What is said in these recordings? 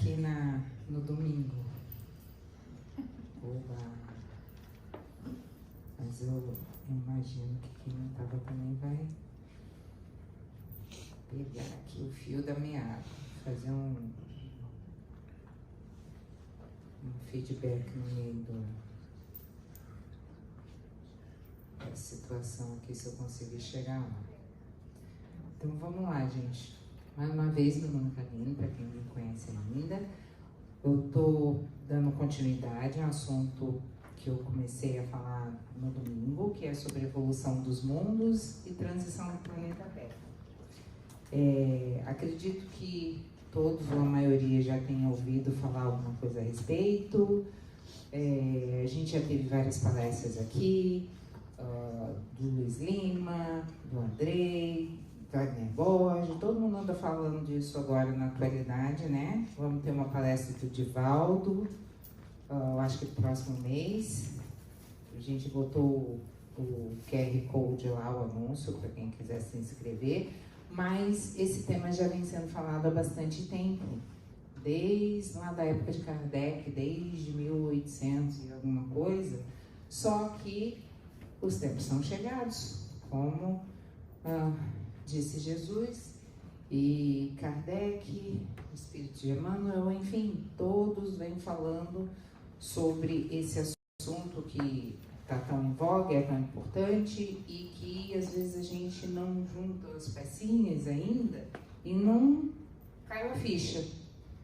aqui no domingo. Oba! Mas eu imagino que quem não estava também vai pegar aqui o fio da meada, fazer um feedback no meio da situação aqui, se eu conseguir chegar lá. Então vamos lá, gente. Mais uma vez, meu nome é Karine, para quem não me conhece ainda. Eu estou dando continuidade a um assunto que eu comecei a falar no domingo, que é sobre evolução dos mundos e transição do planeta Terra. Acredito que todos, ou a maioria, já tenham ouvido falar alguma coisa a respeito. A gente já teve várias palestras aqui, do Luiz Lima, do Andrei, Wagner Borges, todo mundo anda falando disso agora na atualidade, né? Vamos ter uma palestra do Divaldo, acho que no próximo mês. A gente botou o QR Code lá, o anúncio, para quem quiser se inscrever. Mas esse tema já vem sendo falado há bastante tempo, desde lá da época de Kardec, desde 1800 e alguma coisa, só que os tempos são chegados, como disse Jesus e Kardec, o Espírito de Emmanuel, enfim, todos vêm falando sobre esse assunto que está tão em voga, é tão importante e que às vezes a gente não junta as pecinhas ainda e não caiu a ficha.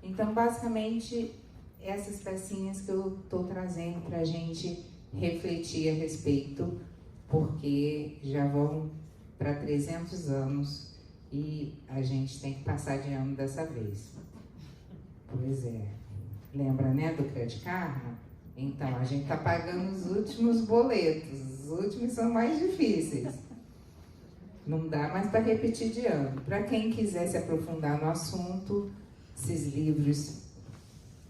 Então, basicamente, essas pecinhas que eu estou trazendo para a gente refletir a respeito, porque já vão para 300 anos e a gente tem que passar de ano dessa vez. Pois é. Lembra, né, do Crédito Karma? Então, a gente está pagando os últimos boletos. Os últimos são mais difíceis. Não dá mais para repetir de ano. Para quem quiser se aprofundar no assunto, esses livros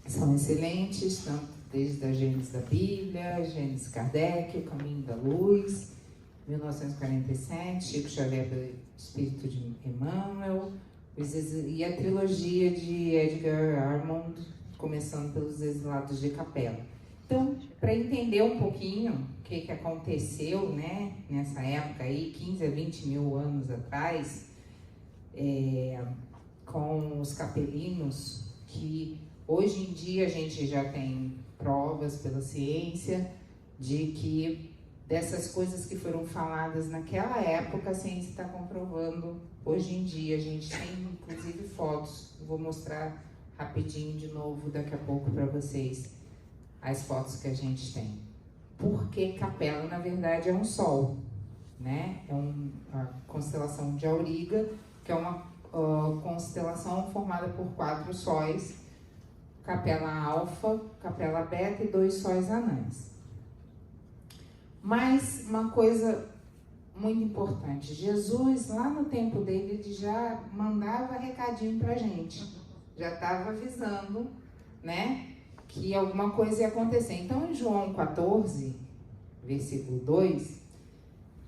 são excelentes, tanto desde a Gênesis da Bíblia, Gênesis Kardec, O Caminho da Luz, 1947, Chico Xavier do Espírito de Emmanuel, e a trilogia de Edgar Armand, começando pelos Exilados de Capela. Então, para entender um pouquinho o que aconteceu, né, nessa época aí, 15 a 20 mil anos atrás, com os capelinos, que hoje em dia a gente já tem provas pela ciência de que dessas coisas que foram faladas naquela época, a ciência está comprovando hoje em dia. A gente tem inclusive fotos, vou mostrar rapidinho de novo daqui a pouco para vocês as fotos que a gente tem. Porque Capela, na verdade, é um sol, né? É a constelação de Auriga, que é uma constelação formada por 4 sóis, Capela Alfa, Capela Beta e 2 sóis anãs. Mas uma coisa muito importante, Jesus, lá no tempo dele, ele já mandava recadinho pra gente, já estava avisando, né, que alguma coisa ia acontecer. Então, em João 14, versículo 2,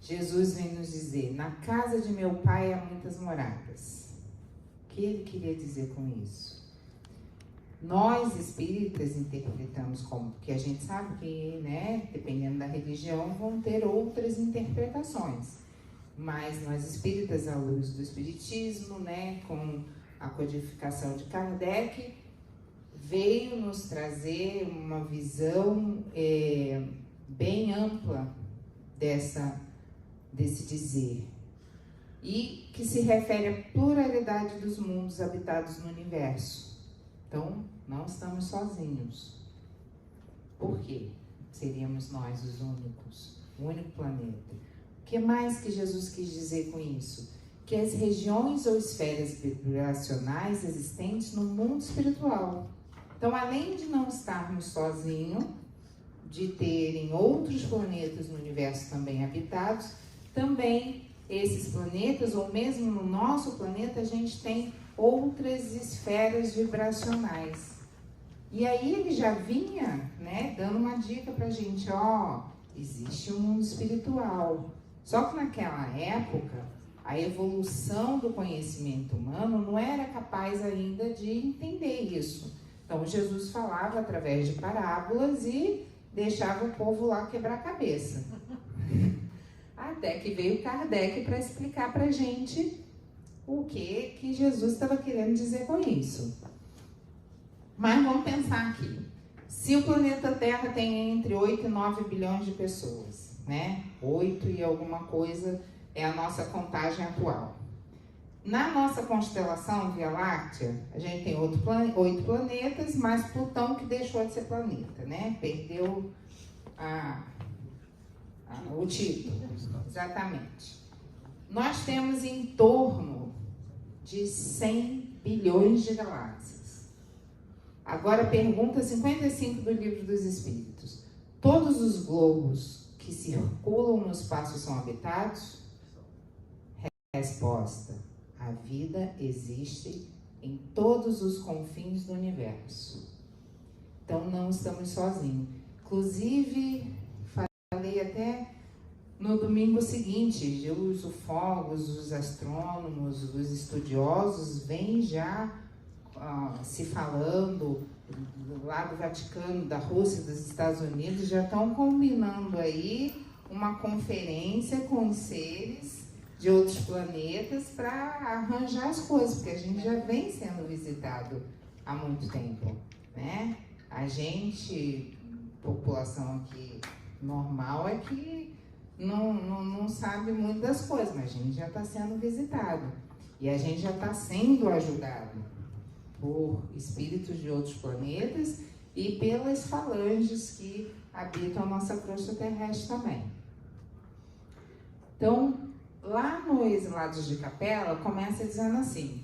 Jesus vem nos dizer: na casa de meu pai há muitas moradas. O que ele queria dizer com isso? Nós, espíritas, interpretamos como, porque a gente sabe que, né, dependendo da religião, vão ter outras interpretações. Mas nós, espíritas, à luz do espiritismo, né, com a codificação de Kardec, veio nos trazer uma visão bem ampla desse dizer. E que se refere à pluralidade dos mundos habitados no universo. Então, não estamos sozinhos. Por quê? Seríamos nós os únicos, o único planeta. O que mais que Jesus quis dizer com isso? Que as regiões ou esferas vibracionais existentes no mundo espiritual. Então, além de não estarmos sozinhos, de terem outros planetas no universo também habitados, também esses planetas, ou mesmo no nosso planeta, a gente tem outras esferas vibracionais. E aí ele já vinha, né, dando uma dica pra gente, existe um mundo espiritual. Só que naquela época, a evolução do conhecimento humano não era capaz ainda de entender isso. Então Jesus falava através de parábolas e deixava o povo lá quebrar a cabeça. Até que veio Kardec para explicar para a gente o que Jesus estava querendo dizer com isso. Mas vamos pensar aqui. Se o planeta Terra tem entre 8 e 9 bilhões de pessoas, né? 8 e alguma coisa é a nossa contagem atual. Na nossa constelação Via Láctea, a gente tem 8 planetas, mais Plutão, que deixou de ser planeta, né? Perdeu o título. Exatamente. Nós temos em torno de 100 bilhões de galáxias. Agora, pergunta 55 do Livro dos Espíritos. Todos os globos que circulam no espaço são habitados? Resposta: a vida existe em todos os confins do universo. Então, não estamos sozinhos. Inclusive, falei até no domingo seguinte, os ufólogos, os astrônomos, os estudiosos vêm já se falando lá do Vaticano, da Rússia, dos Estados Unidos, já estão combinando aí uma conferência com os seres de outros planetas para arranjar as coisas, porque a gente já vem sendo visitado há muito tempo, né? A gente, população aqui normal, é que não sabe muito das coisas, mas a gente já está sendo visitado. E a gente já está sendo ajudado por espíritos de outros planetas e pelas falanges que habitam a nossa crosta terrestre também. Então, lá no Exilados de Capela, começa dizendo assim: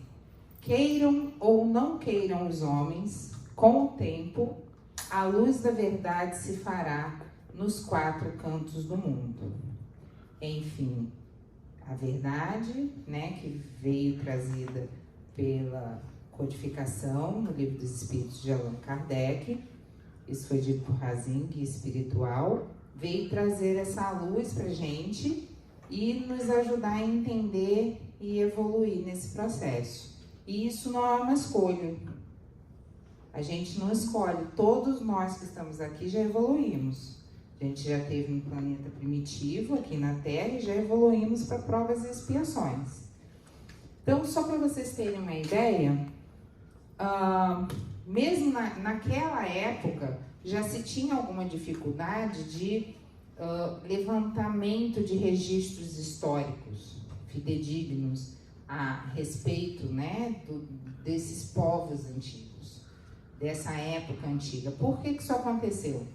queiram ou não queiram os homens, com o tempo, a luz da verdade se fará nos 4 cantos do mundo. Enfim, a verdade, né, que veio trazida pela codificação no Livro dos Espíritos de Allan Kardec, isso foi dito por Ratzinger, espiritual, veio trazer essa luz para a gente e nos ajudar a entender e evoluir nesse processo. E isso não é uma escolha. A gente não escolhe. Todos nós que estamos aqui já evoluímos. A gente já teve um planeta primitivo aqui na Terra e já evoluímos para provas e expiações. Então, só para vocês terem uma ideia, mesmo naquela época, já se tinha alguma dificuldade de levantamento de registros históricos fidedignos a respeito, né, desses povos antigos, dessa época antiga. Por que isso aconteceu?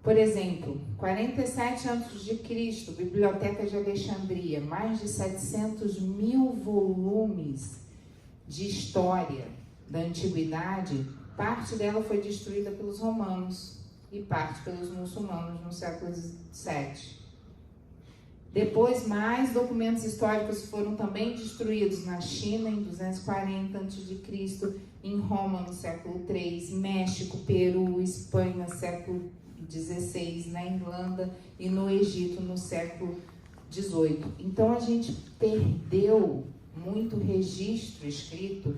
Por exemplo, 47 a.C., Biblioteca de Alexandria, mais de 700 mil volumes de história da antiguidade. Parte dela foi destruída pelos romanos e parte pelos muçulmanos no século VII. Depois, mais documentos históricos foram também destruídos na China em 240 a.C., em Roma no século III, México, Peru, Espanha, século XVI, na Irlanda e no Egito no século XVIII. Então a gente perdeu muito registro escrito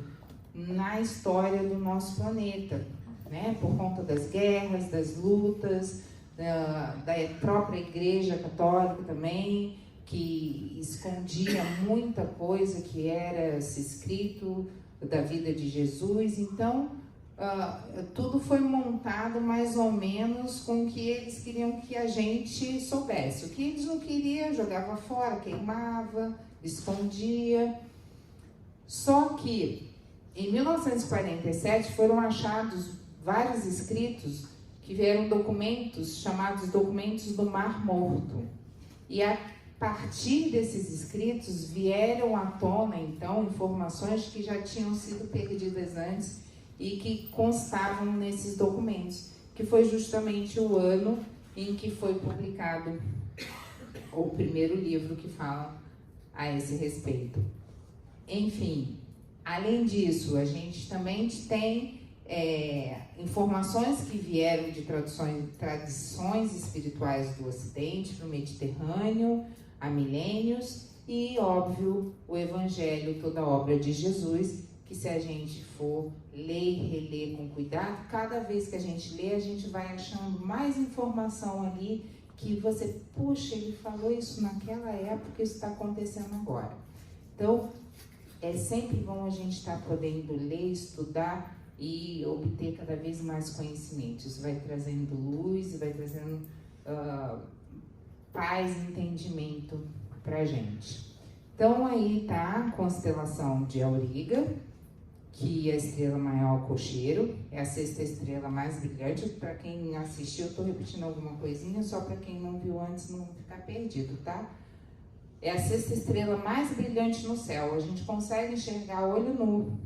na história do nosso planeta, né? Por conta das guerras, das lutas, da própria Igreja Católica também, que escondia muita coisa que era se escrito da vida de Jesus. Então, tudo foi montado mais ou menos com o que eles queriam que a gente soubesse. O que eles não queriam, jogava fora, queimava, escondia. Só que, em 1947, foram achados vários escritos que vieram documentos chamados documentos do Mar Morto. E a partir desses escritos vieram à tona, então, informações que já tinham sido perdidas antes e que constavam nesses documentos, que foi justamente o ano em que foi publicado o primeiro livro que fala a esse respeito. Enfim, além disso, a gente também tem informações que vieram de tradições espirituais do Ocidente para o Mediterrâneo há milênios e, óbvio, o Evangelho, toda a obra de Jesus, que se a gente for ler e reler com cuidado, cada vez que a gente lê, a gente vai achando mais informação ali que você, puxa, ele falou isso naquela época, isso está acontecendo agora. Então, é sempre bom a gente estar podendo ler, estudar e obter cada vez mais conhecimento. Isso vai trazendo luz, vai trazendo paz e entendimento para a gente. Então, aí está a constelação de Auriga, que é a estrela maior cocheiro, é a sexta estrela mais brilhante. Para quem assistiu, eu estou repetindo alguma coisinha, só para quem não viu antes não ficar perdido, tá? É a sexta estrela mais brilhante no céu. A gente consegue enxergar a olho nu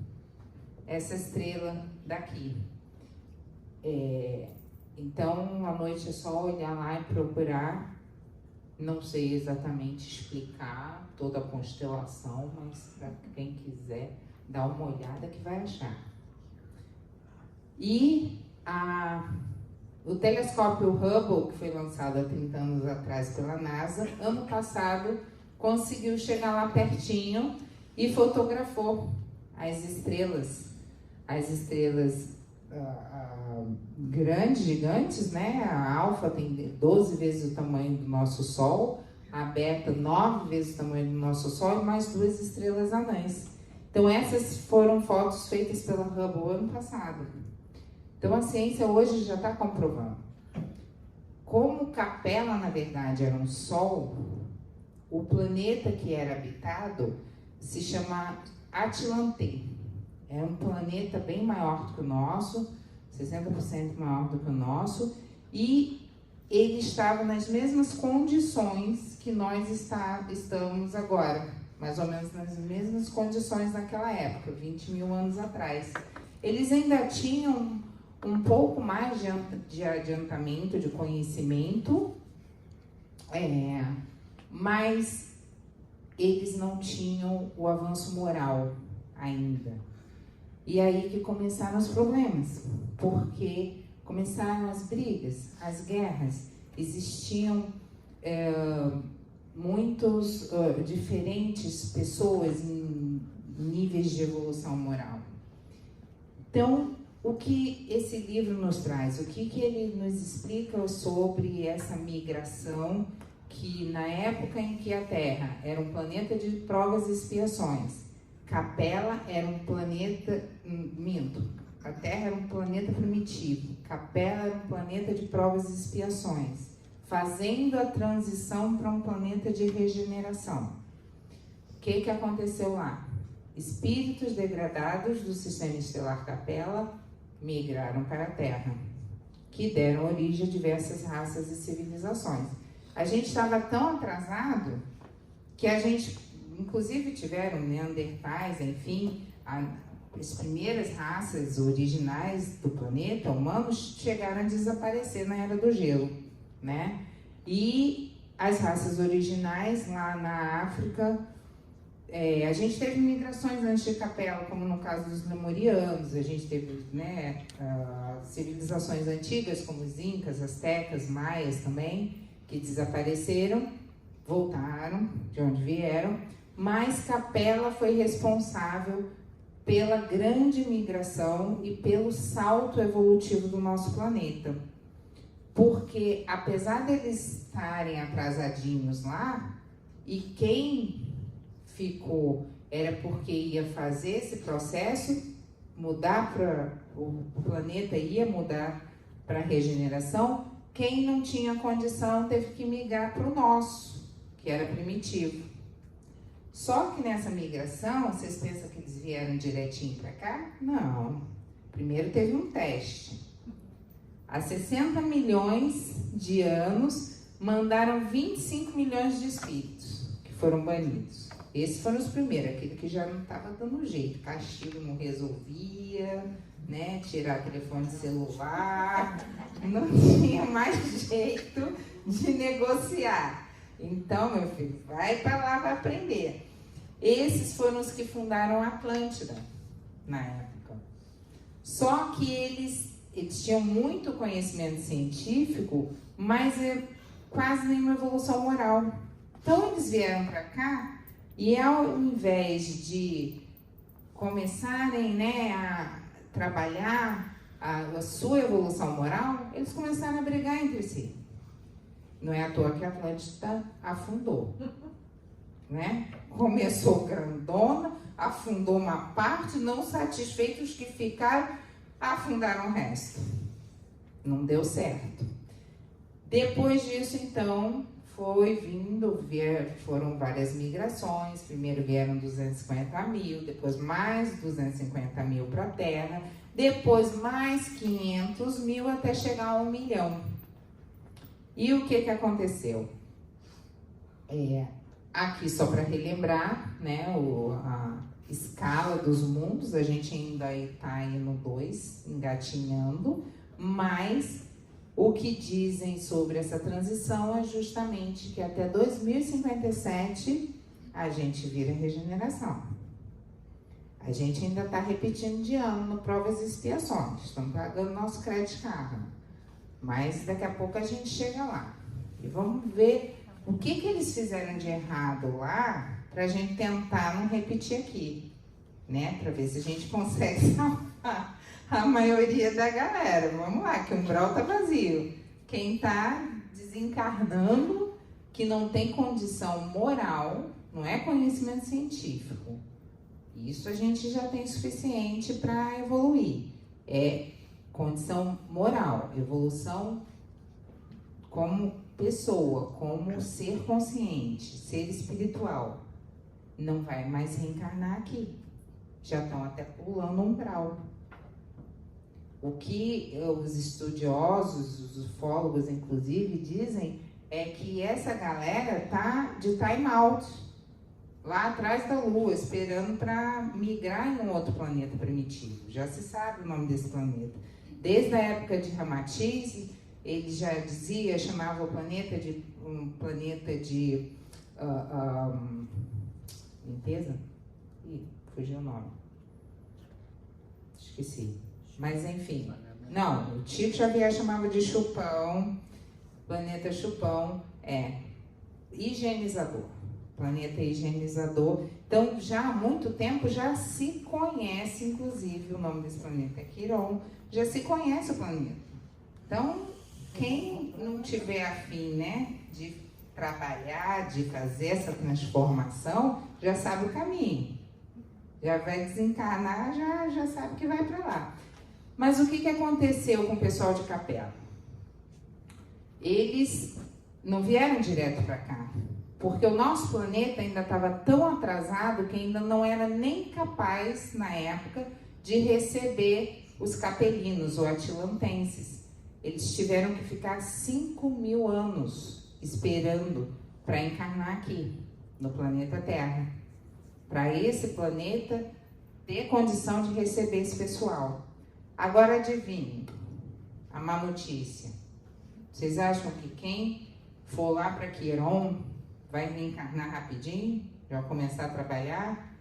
essa estrela daqui. Então, à noite é só olhar lá e procurar. Não sei exatamente explicar toda a constelação, mas para quem quiser, dá uma olhada que vai achar. E o telescópio Hubble, que foi lançado há 30 anos atrás pela NASA, ano passado conseguiu chegar lá pertinho e fotografou as estrelas grandes, gigantes, né? A alfa tem 12 vezes o tamanho do nosso Sol, a beta 9 vezes o tamanho do nosso Sol e mais 2 estrelas anãs. Então essas foram fotos feitas pela Hubble ano passado. Então a ciência hoje já está comprovando. Como Capella, na verdade, era um Sol, o planeta que era habitado se chama Atlantê. É um planeta bem maior do que o nosso, 60% maior do que o nosso, e ele estava nas mesmas condições que nós estamos agora, mais ou menos nas mesmas condições naquela época, 20 mil anos atrás. Eles ainda tinham um pouco mais de adiantamento, de conhecimento, mas eles não tinham o avanço moral ainda. E aí que começaram os problemas, porque começaram as brigas, as guerras. Existiam muitos diferentes pessoas em níveis de evolução moral. Então, o que esse livro nos traz? O que ele nos explica sobre essa migração que, na época em que a Terra era um planeta de provas e expiações, Capella era um planeta... A Terra era um planeta primitivo. Capella era um planeta de provas e expiações, fazendo a transição para um planeta de regeneração. O que aconteceu lá? Espíritos degradados do sistema estelar Capella migraram para a Terra, que deram origem a diversas raças e civilizações. A gente estava tão atrasado que a gente, inclusive, tiveram neandertais, enfim, as primeiras raças originais do planeta, humanos, chegaram a desaparecer na Era do Gelo, né? E as raças originais lá na África, a gente teve migrações antes de Capella, como no caso dos lemurianos, a gente teve, né, civilizações antigas, como os incas, astecas, maias também, que desapareceram, voltaram de onde vieram, mas Capella foi responsável pela grande migração e pelo salto evolutivo do nosso planeta. Porque, apesar deles estarem atrasadinhos lá, e quem ficou era porque ia fazer esse processo, mudar para o planeta, ia mudar para a regeneração, quem não tinha condição teve que migrar para o nosso, que era primitivo. Só que nessa migração, vocês pensam que eles vieram direitinho para cá? Não. Primeiro teve um teste. Há 60 milhões de anos, mandaram 25 milhões de espíritos que foram banidos. Esses foram os primeiros, aquele que já não estava dando jeito. Castigo não resolvia, né? Tirar telefone celular, não tinha mais jeito de negociar. Então, meu filho, vai para lá para aprender. Esses foram os que fundaram a Atlântida, na época. Só que eles tinham muito conhecimento científico, mas quase nenhuma evolução moral. Então, eles vieram para cá e, ao invés de começarem, né, a trabalhar a sua evolução moral, eles começaram a brigar entre si. Não é à toa que a Atlântida afundou, né? Começou grandona, afundou uma parte, não satisfeitos que ficaram, afundaram o resto. Não deu certo. Depois disso, então, foram várias migrações. Primeiro vieram 250 mil, depois mais 250 mil para a Terra, depois mais 500 mil até chegar a 1 milhão. E o que aconteceu? Aqui, só para relembrar, né, a escala dos mundos, a gente ainda está aí no 2, engatinhando, mas o que dizem sobre essa transição é justamente que até 2057 a gente vira regeneração. A gente ainda está repetindo de ano no provas e expiações, estamos pagando nosso crédito karma, mas daqui a pouco a gente chega lá. E vamos ver o que eles fizeram de errado lá para a gente tentar não repetir aqui, né? Para ver se a gente consegue salvar a maioria da galera. Vamos lá, que o umbral tá vazio. Quem tá desencarnando, que não tem condição moral, não é conhecimento científico. Isso a gente já tem suficiente para evoluir. É condição moral, evolução como pessoa, como ser consciente, ser espiritual. Não vai mais reencarnar aqui. Já estão até pulando um umbral. O que os estudiosos, os ufólogos inclusive, dizem é que essa galera tá de time out, lá atrás da Lua, esperando para migrar em um outro planeta primitivo. Já se sabe o nome desse planeta. Desde a época de Ramatiz, ele já dizia, chamava o planeta de um planeta de limpeza? Ih, fugiu o nome. Esqueci. Mas enfim, não, o Chico Xavier chamava de chupão, planeta chupão, higienizador, planeta higienizador. Então, já há muito tempo já se conhece, inclusive, o nome desse planeta é Quiron, já se conhece o planeta. Então, quem não tiver afim, né, de trabalhar, de fazer essa transformação, já sabe o caminho. Já vai desencarnar, já sabe que vai para lá. Mas o que aconteceu com o pessoal de Capela? Eles não vieram direto para cá, porque o nosso planeta ainda estava tão atrasado que ainda não era nem capaz, na época, de receber os capelinos ou atilantenses. Eles tiveram que ficar 5.000 anos esperando para encarnar aqui, no planeta Terra. Para esse planeta ter condição de receber esse pessoal. Agora adivinhe, a má notícia. Vocês acham que quem for lá para Quiron vai reencarnar rapidinho? Já começar a trabalhar?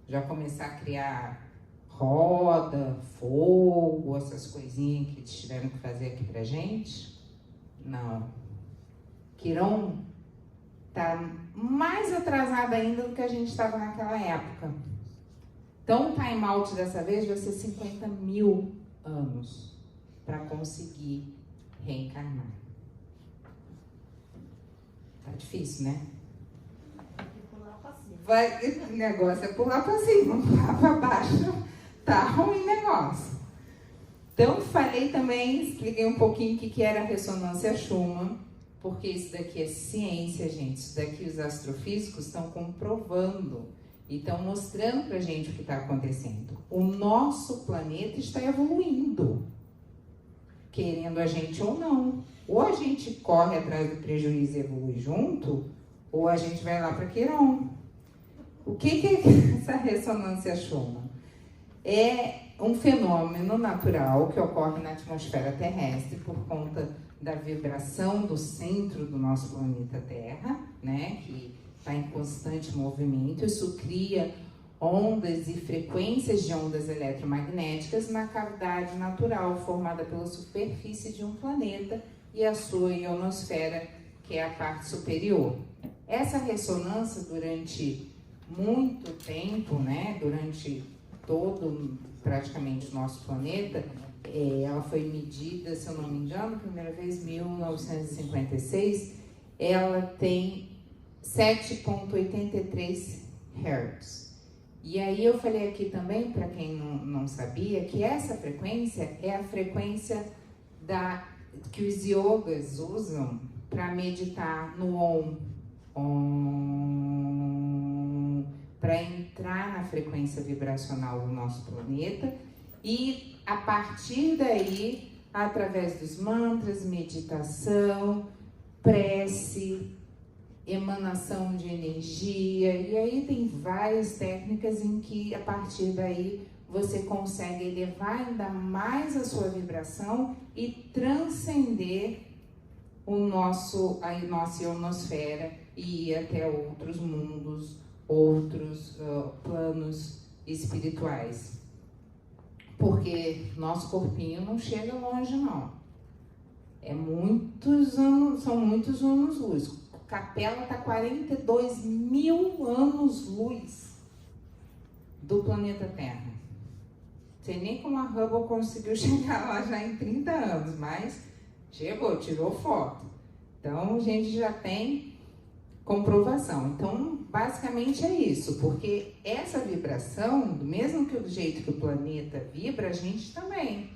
Já começar a criar roda, fogo, essas coisinhas que eles tiveram que fazer aqui pra gente? Não. Quiron está mais atrasada ainda do que a gente estava naquela época. Então, o time out dessa vez vai ser 50.000 anos para conseguir reencarnar. Tá difícil, né? Pular pra cima. O negócio é pular para cima, pular para baixo. Tá ruim o negócio. Então, falei também, expliquei um pouquinho o que era a ressonância Schumann, porque isso daqui é ciência, gente. Isso daqui os astrofísicos estão comprovando. E estão mostrando pra gente o que está acontecendo. O nosso planeta está evoluindo, querendo a gente ou não. Ou a gente corre atrás do prejuízo e evolui junto, ou a gente vai lá para Quiron. O que é essa ressonância Schumann? É um fenômeno natural que ocorre na atmosfera terrestre por conta da vibração do centro do nosso planeta Terra, né, que está em constante movimento. Isso cria ondas e frequências de ondas eletromagnéticas na cavidade natural formada pela superfície de um planeta e a sua ionosfera, que é a parte superior. Essa ressonância durante muito tempo, né, durante todo, praticamente, o nosso planeta, ela foi medida, se eu não me engano, primeira vez em 1956, ela tem 7,83 Hz. E aí eu falei aqui também, para quem não sabia, que essa frequência é a frequência que os yogas usam para meditar no Om, para entrar na frequência vibracional do nosso planeta e a partir daí, através dos mantras, meditação, prece, emanação de energia, e aí tem várias técnicas em que a partir daí você consegue elevar ainda mais a sua vibração e transcender a nossa ionosfera e ir até outros mundos, outros planos espirituais. Porque nosso corpinho não chega longe, não. São muitos anos-luz. Capela está 42 mil anos-luz do planeta Terra. Não sei nem como a Hubble conseguiu chegar lá já em 30 anos, mas chegou, tirou foto. Então, a gente já tem comprovação. Então, basicamente é isso, porque essa vibração, do mesmo que o jeito que o planeta vibra, a gente também.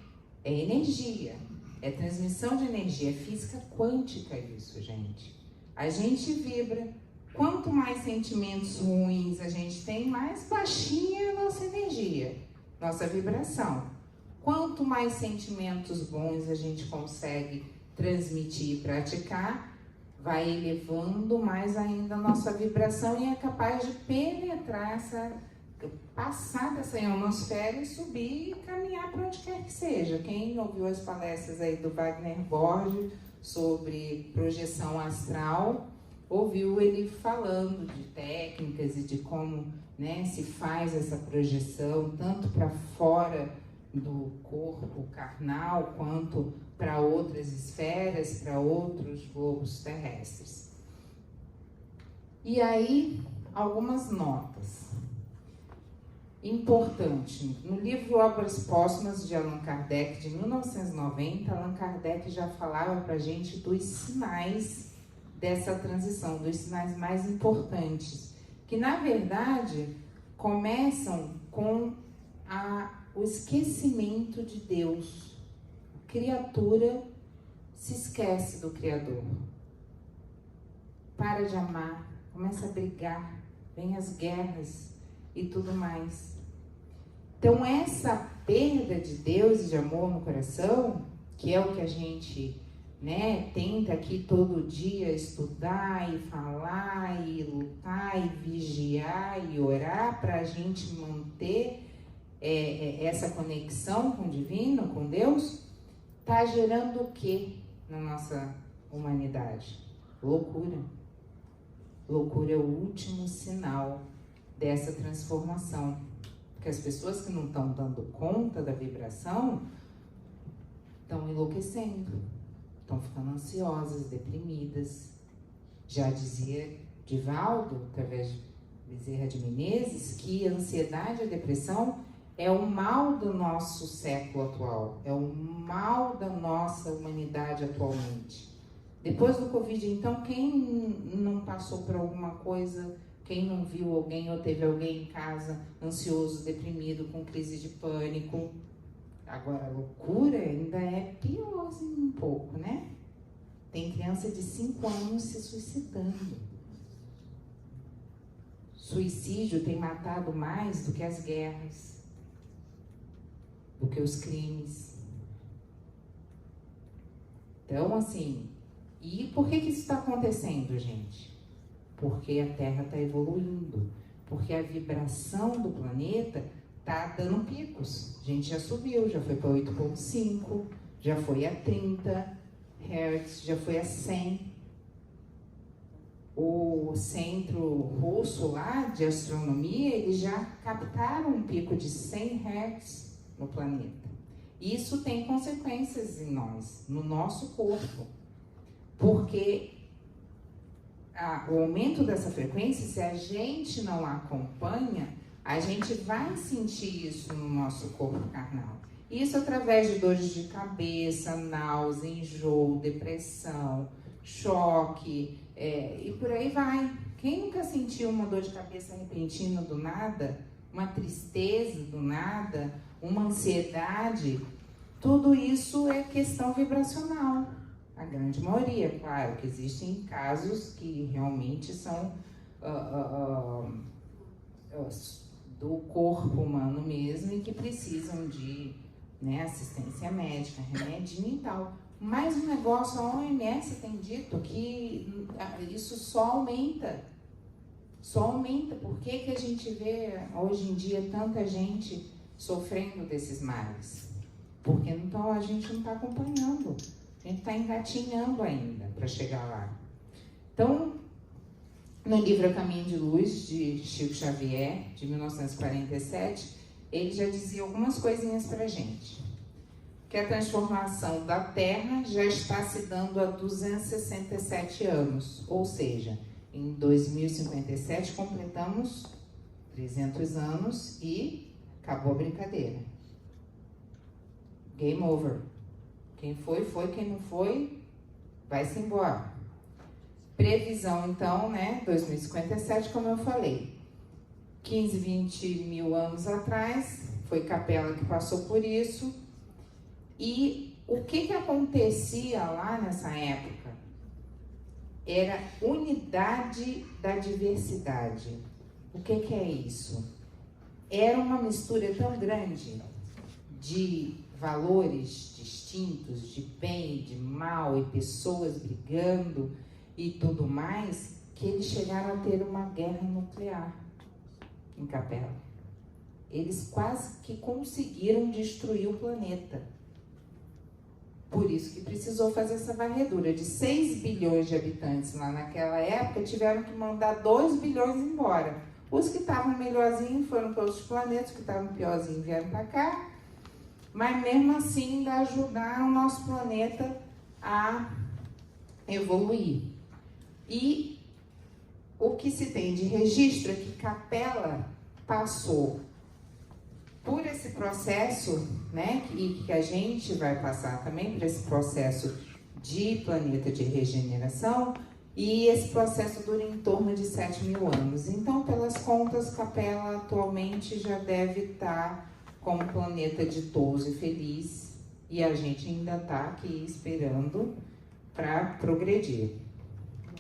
É energia, é transmissão de energia, é física quântica isso, gente. A gente vibra. Quanto mais sentimentos ruins a gente tem, mais baixinha é a nossa energia, nossa vibração. Quanto mais sentimentos bons a gente consegue transmitir e praticar, vai elevando mais ainda a nossa vibração e é capaz de penetrar passar dessa ionosfera e subir e caminhar para onde quer que seja. Quem ouviu as palestras aí do Wagner Borges sobre projeção astral, ouviu ele falando de técnicas e de como, né, se faz essa projeção, tanto para fora do corpo carnal, quanto para outras esferas, para outros globos terrestres. E aí, algumas notas. Importante, no livro Obras Póstumas de Allan Kardec, de 1990, Allan Kardec já falava para a gente dos sinais dessa transição, dos sinais mais importantes, que na verdade começam com o esquecimento de Deus. A criatura se esquece do Criador, para de amar, começa a brigar, vem as guerras e tudo mais. Então essa perda de Deus e de amor no coração, que é o que a gente, né, tenta aqui todo dia estudar e falar e lutar e vigiar e orar para a gente manter essa conexão com o divino, com Deus, está gerando o que na nossa humanidade? Loucura. Loucura é o último sinal dessa transformação. Porque as pessoas que não estão dando conta da vibração estão enlouquecendo, estão ficando ansiosas, deprimidas. Já dizia Divaldo, através de Bezerra de Menezes, que a ansiedade e a depressão é o mal do nosso século atual, é o mal da nossa humanidade atualmente. Depois do Covid, então, quem não passou por alguma coisa, quem não viu alguém ou teve alguém em casa ansioso, deprimido, com crise de pânico? Agora, a loucura ainda é pior um pouco, né? Tem criança de 5 anos se suicidando. Suicídio tem matado mais do que as guerras, do que os crimes. Então, assim, e por que isso está acontecendo, gente? Porque a Terra está evoluindo, porque a vibração do planeta está dando picos. A gente já subiu, já foi para 8,5, já foi a 30 Hz, já foi a 100. O centro russo lá de astronomia, eles já captaram um pico de 100 Hz no planeta. Isso tem consequências em nós, no nosso corpo, porque o aumento dessa frequência, se a gente não a acompanha, a gente vai sentir isso no nosso corpo carnal. Isso através de dores de cabeça, náusea, enjoo, depressão, choque, e por aí vai. Quem nunca sentiu uma dor de cabeça repentina do nada, uma tristeza do nada, uma ansiedade? Tudo isso é questão vibracional. A grande maioria, claro, que existem casos que realmente são do corpo humano mesmo e que precisam de, né, assistência médica, remedinho e tal. Mas o negócio, a OMS tem dito que isso só aumenta. Só aumenta. Por que que a gente vê hoje em dia tanta gente sofrendo desses males? Porque então, a gente não está acompanhando. A gente está engatinhando ainda para chegar lá. Então, no livro A Caminho de Luz, de Chico Xavier, de 1947, ele já dizia algumas coisinhas para a gente. Que a transformação da Terra já está se dando há 267 anos. Ou seja, em 2057 completamos 300 anos e acabou a brincadeira. Game over. Quem foi, foi. Quem não foi, vai-se embora. Previsão, então, né? 2057, como eu falei. 15, 20 mil anos atrás, foi Capela que passou por isso. E o que acontecia lá nessa época? Era unidade da diversidade. O que é isso? Era uma mistura tão grande de valores distintos, de bem, de mal, e pessoas brigando e tudo mais, que eles chegaram a ter uma guerra nuclear em Capela. Eles quase que conseguiram destruir o planeta. Por isso que precisou fazer essa varredura. De 6 bilhões de habitantes lá naquela época, tiveram que mandar 2 bilhões embora. Os que estavam melhorzinhos foram para outros planetas, os que estavam piorzinhos vieram para cá. Mas mesmo assim ainda ajudar o nosso planeta a evoluir. E o que se tem de registro é que Capela passou por esse processo, né, e que a gente vai passar também por esse processo de planeta de regeneração, e esse processo dura em torno de 7 mil anos. Então, pelas contas, Capela atualmente já deve estar como planeta ditoso e feliz, e a gente ainda está aqui esperando para progredir.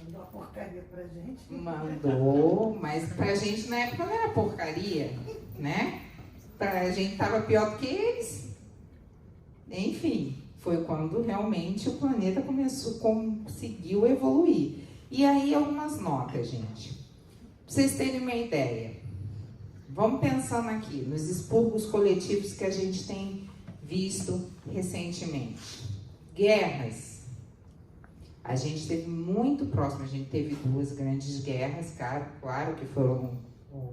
Mandou a porcaria pra gente? Mandou, mas pra gente na época não era porcaria, né? Pra gente tava pior do que eles. Enfim, foi quando realmente o planeta conseguiu evoluir. E aí algumas notas, gente. Pra vocês terem uma ideia. Vamos pensando aqui nos expurgos coletivos que a gente tem visto recentemente. Guerras. A gente esteve muito próximo, a gente teve 2 grandes guerras, claro que foram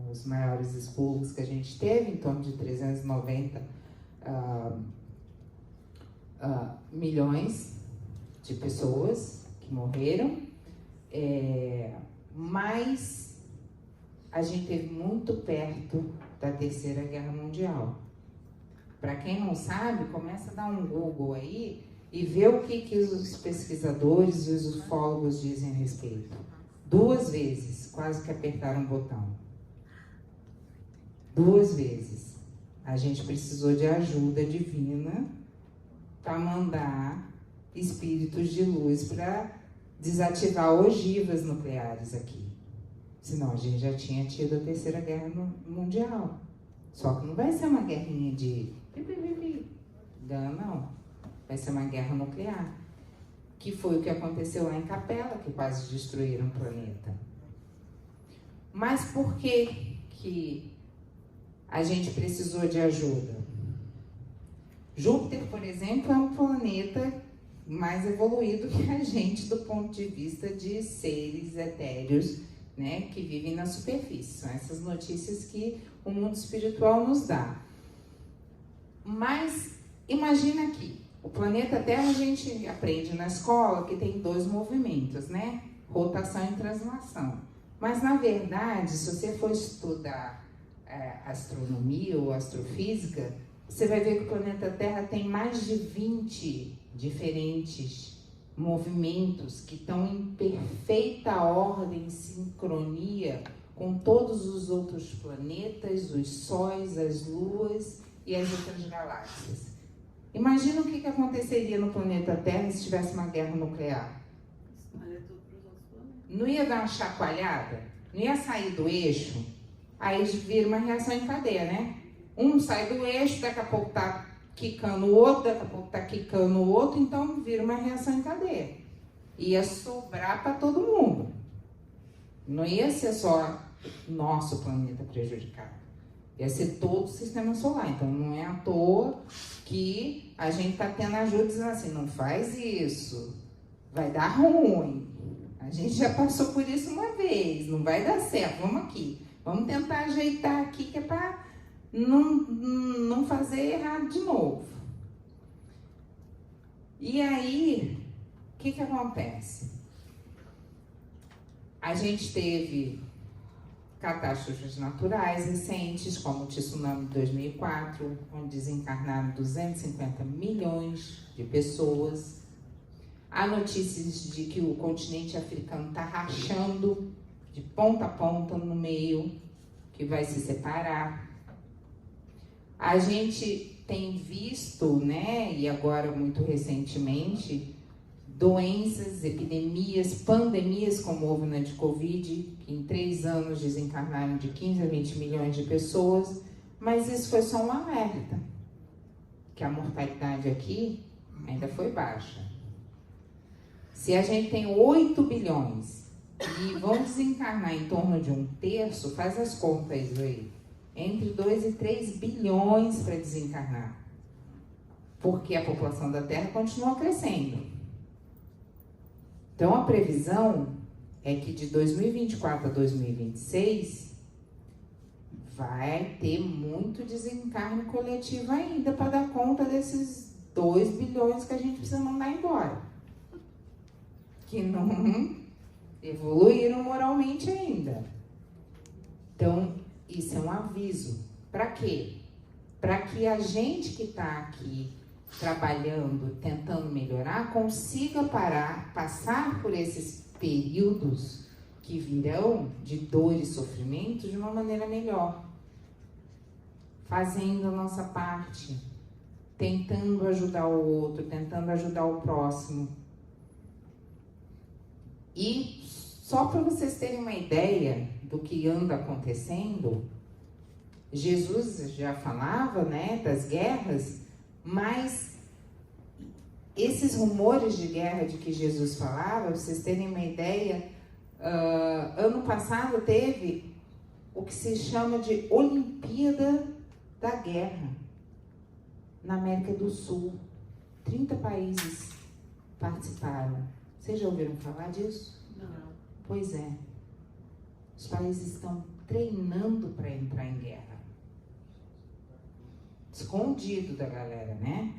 os maiores expurgos que a gente teve, em torno de 390 milhões de pessoas que morreram, mas a gente esteve muito perto da Terceira Guerra Mundial. Para quem não sabe, começa a dar um Google aí e vê o que os pesquisadores e os ufólogos dizem a respeito. 2 vezes, quase que apertaram um botão. 2 vezes. A gente precisou de ajuda divina para mandar espíritos de luz para desativar ogivas nucleares aqui. Senão a gente já tinha tido a Terceira Guerra Mundial. Só que não vai ser uma guerrinha de... Não. Vai ser uma guerra nuclear. Que foi o que aconteceu lá em Capela, que quase destruíram o planeta. Mas por que a gente precisou de ajuda? Júpiter, por exemplo, é um planeta mais evoluído que a gente do ponto de vista de seres etéreos, né, que vivem na superfície. São essas notícias que o mundo espiritual nos dá. Mas imagina aqui, o planeta Terra a gente aprende na escola que tem 2 movimentos, né? Rotação e translação. Mas na verdade, se você for estudar astronomia ou astrofísica, você vai ver que o planeta Terra tem mais de 20 diferentes movimentos que estão em perfeita ordem, sincronia com todos os outros planetas, os sóis, as luas e as outras galáxias. Imagina o que aconteceria no planeta Terra se tivesse uma guerra nuclear. Não ia dar uma chacoalhada? Não ia sair do eixo? Aí vira uma reação em cadeia, né? Um sai do eixo, daqui a pouco tá quicando o outro, daqui a pouco tá quicando o outro, então vira uma reação em cadeia. Ia sobrar para todo mundo. Não ia ser só nosso planeta prejudicado. Ia ser todo o sistema solar. Então não é à toa que a gente está tendo ajuda dizendo assim, não faz isso, vai dar ruim. A gente já passou por isso uma vez, não vai dar certo, vamos aqui. Vamos tentar ajeitar aqui que é para não fazer errado de novo. E aí, o que acontece? A gente teve catástrofes naturais recentes, como o tsunami de 2004, onde desencarnaram 250 milhões de pessoas. Há notícias de que o continente africano está rachando de ponta a ponta no meio, que vai se separar. A gente tem visto, né, e agora muito recentemente, doenças, epidemias, pandemias, como houve na de Covid, que em 3 anos desencarnaram de 15 a 20 milhões de pessoas, mas isso foi só um alerta, que a mortalidade aqui ainda foi baixa. Se a gente tem 8 bilhões e vão desencarnar em torno de 1/3, faz as contas aí, entre 2 e 3 bilhões para desencarnar, porque a população da Terra continua crescendo. Então, a previsão é que de 2024 a 2026 vai ter muito desencarne coletivo ainda para dar conta desses 2 bilhões que a gente precisa mandar embora, que não evoluíram moralmente ainda. Então, isso é um aviso. Para quê? Para que a gente que está aqui trabalhando, tentando melhorar, consiga passar por esses períodos que virão de dor e sofrimento de uma maneira melhor. Fazendo a nossa parte, tentando ajudar o outro, tentando ajudar o próximo. E só para vocês terem uma ideia do que anda acontecendo, Jesus já falava, né, das guerras, mas esses rumores de guerra de que Jesus falava, para vocês terem uma ideia, ano passado teve o que se chama de Olimpíada da Guerra na América do Sul. 30 países participaram. Vocês já ouviram falar disso? Não. Pois é. Os países estão treinando para entrar em guerra. Escondido da galera, né?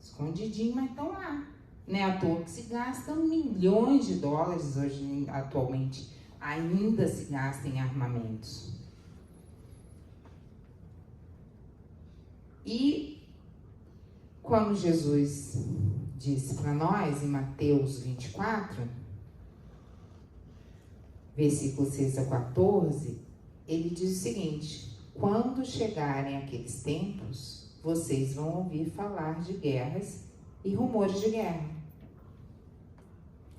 Escondidinho, mas estão lá. Não é à toa que se gastam milhões de dólares hoje, atualmente. Ainda se gasta em armamentos. E como Jesus disse para nós em Mateus 24, versículo 6 a 14, ele diz o seguinte: quando chegarem aqueles tempos, vocês vão ouvir falar de guerras e rumores de guerra.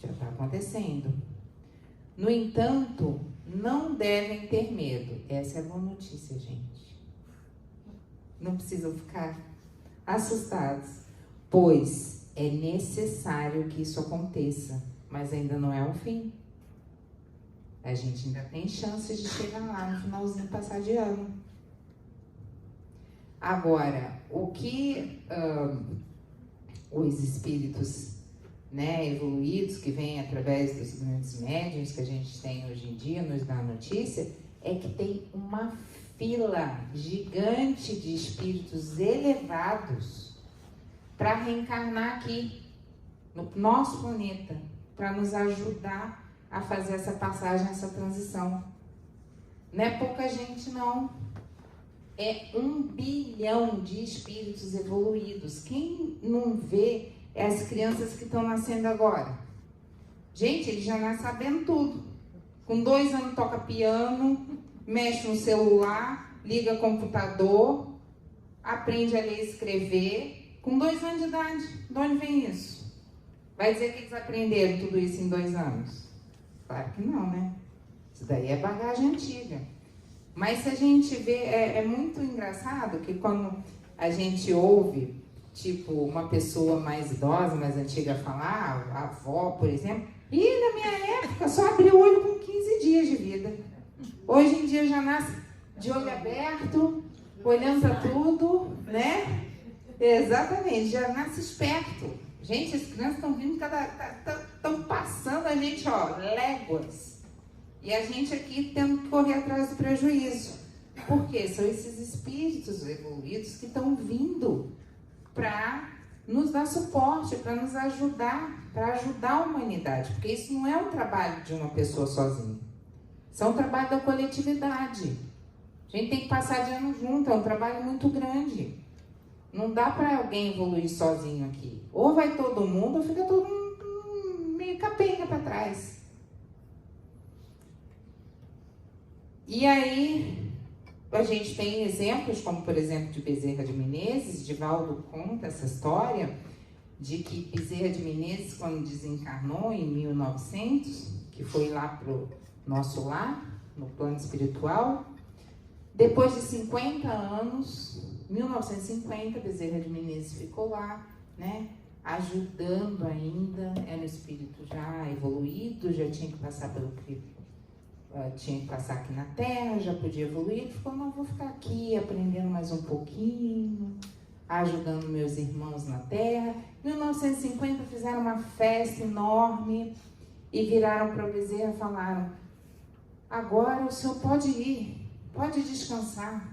Já está acontecendo. No entanto, não devem ter medo. Essa é a boa notícia, gente. Não precisam ficar assustados, pois é necessário que isso aconteça, mas ainda não é o fim. A gente ainda tem chances de chegar lá no finalzinho, passar de ano. Agora, o que os espíritos, né, evoluídos, que vêm através dos grandes médiuns que a gente tem hoje em dia, nos dá a notícia, é que tem uma fila gigante de espíritos elevados para reencarnar aqui, no nosso planeta, para nos ajudar a fazer essa passagem, essa transição. Não é pouca gente, não. é 1 bilhão de espíritos evoluídos. Quem não vê é as crianças que estão nascendo agora. Gente, eles já nascem sabendo tudo. Com 2 anos toca piano, mexe no celular, liga computador, aprende a ler e escrever. Com 2 anos de idade. De onde vem isso? Vai dizer que eles aprenderam tudo isso em 2 anos? Claro que não, né? Isso daí é bagagem antiga. Mas se a gente vê, é muito engraçado que quando a gente ouve, tipo, uma pessoa mais idosa, mais antiga falar, a avó, por exemplo, e na minha época só abriu o olho com 15 dias de vida. Hoje em dia já nasce de olho aberto, olhando para tudo, né? Exatamente, já nasce esperto. Gente, as crianças estão vindo, estão passando a gente, ó, léguas. E a gente aqui tendo que correr atrás do prejuízo. Por quê? São esses espíritos evoluídos que estão vindo para nos dar suporte, para nos ajudar, para ajudar a humanidade. Porque isso não é um trabalho de uma pessoa sozinha. Isso é um trabalho da coletividade. A gente tem que passar de ano junto, é um trabalho muito grande. Não dá para alguém evoluir sozinho aqui. Ou vai todo mundo, ou fica todo mundo meio capenga para trás. E aí, a gente tem exemplos, como por exemplo de Bezerra de Menezes. Divaldo conta essa história de que Bezerra de Menezes, quando desencarnou em 1900, que foi lá para o nosso lar, no plano espiritual, depois de 50 anos, 1950, Bezerra de Menezes ficou lá, né, ajudando ainda, era um espírito já evoluído, já tinha que passar pelo que tinha que passar aqui na Terra, já podia evoluir. Ele ficou, não, vou ficar aqui aprendendo mais um pouquinho, ajudando meus irmãos na Terra. Em 1950 fizeram uma festa enorme e viraram para o Bezerra e falaram: agora o senhor pode ir, pode descansar,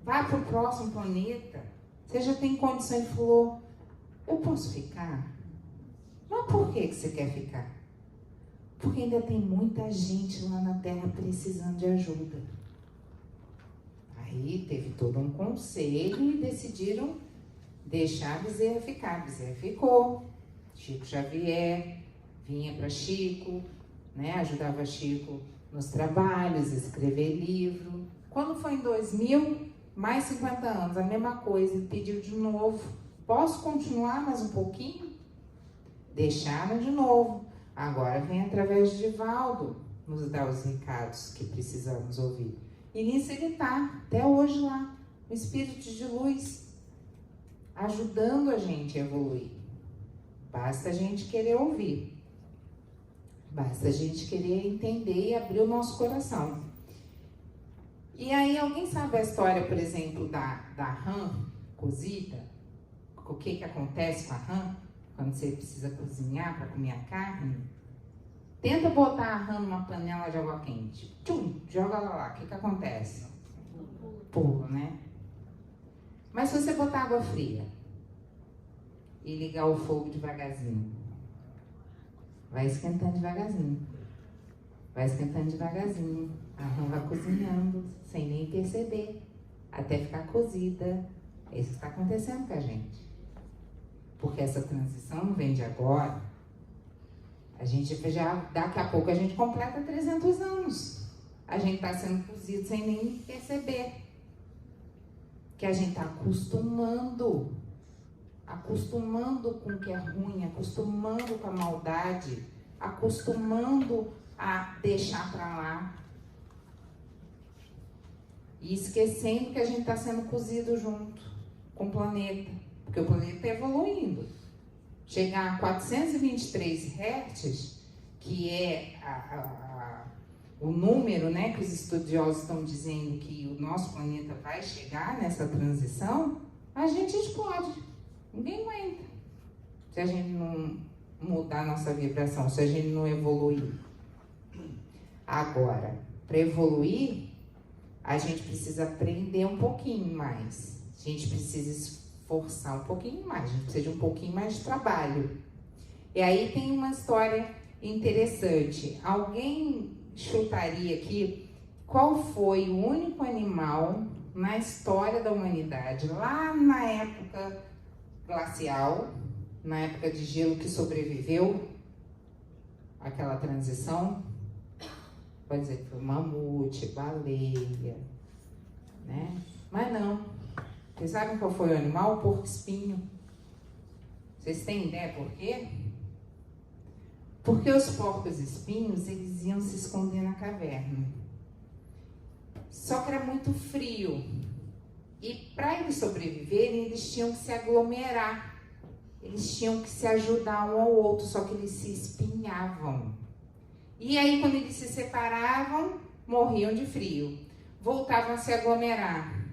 vá para o próximo planeta, você já tem condição. Ele falou: eu posso ficar? Mas por que você quer ficar? Porque ainda tem muita gente lá na Terra precisando de ajuda. Aí teve todo um conselho e decidiram deixar a Bezerra ficar. Bezerra ficou. Chico Xavier vinha para Chico, né, ajudava Chico nos trabalhos, escrever livro. Quando foi em 2000, mais 50 anos, a mesma coisa. Ele pediu de novo: posso continuar mais um pouquinho? Deixaram de novo. Agora vem através de Divaldo nos dar os recados que precisamos ouvir. E nisso ele está, até hoje lá, o espírito de luz, ajudando a gente a evoluir. Basta a gente querer ouvir. Basta a gente querer entender e abrir o nosso coração. E aí, alguém sabe a história, por exemplo, da rã cozida? O que acontece com a rã? Quando você precisa cozinhar para comer a carne, tenta botar a rã numa panela de água quente. Tchum, joga ela lá. O que acontece? Pula, né? Mas se você botar água fria e ligar o fogo devagarzinho, vai esquentando devagarzinho. Vai esquentando devagarzinho. A rã vai cozinhando sem nem perceber, até ficar cozida. É isso que está acontecendo com a gente. Porque essa transição não vem de agora. A gente já, daqui a pouco a gente completa 300 anos. A gente está sendo cozido sem nem perceber. Que a gente está acostumando com o que é ruim, acostumando com a maldade, acostumando a deixar para lá. E esquecendo que a gente está sendo cozido junto com o planeta. Porque o planeta está evoluindo. Chegar a 423 Hz, que é o número, né, que os estudiosos estão dizendo que o nosso planeta vai chegar nessa transição, a gente explode. Ninguém aguenta. Se a gente não mudar a nossa vibração, se a gente não evoluir. Agora, para evoluir, a gente precisa aprender um pouquinho mais. A gente precisa forçar um pouquinho mais, a gente precisa de um pouquinho mais de trabalho. E aí tem uma história interessante. Alguém chutaria aqui qual foi o único animal na história da humanidade, lá na época glacial, na época de gelo que sobreviveu àquela transição, pode dizer que foi mamute, baleia, né? Mas não. Vocês sabem qual foi o animal? O porco-espinho. Vocês têm ideia por quê? Porque os porcos-espinhos, eles iam se esconder na caverna. Só que era muito frio. E para eles sobreviverem, eles tinham que se aglomerar. Eles tinham que se ajudar um ao outro, só que eles se espinhavam. E aí, quando eles se separavam, morriam de frio. Voltavam a se aglomerar.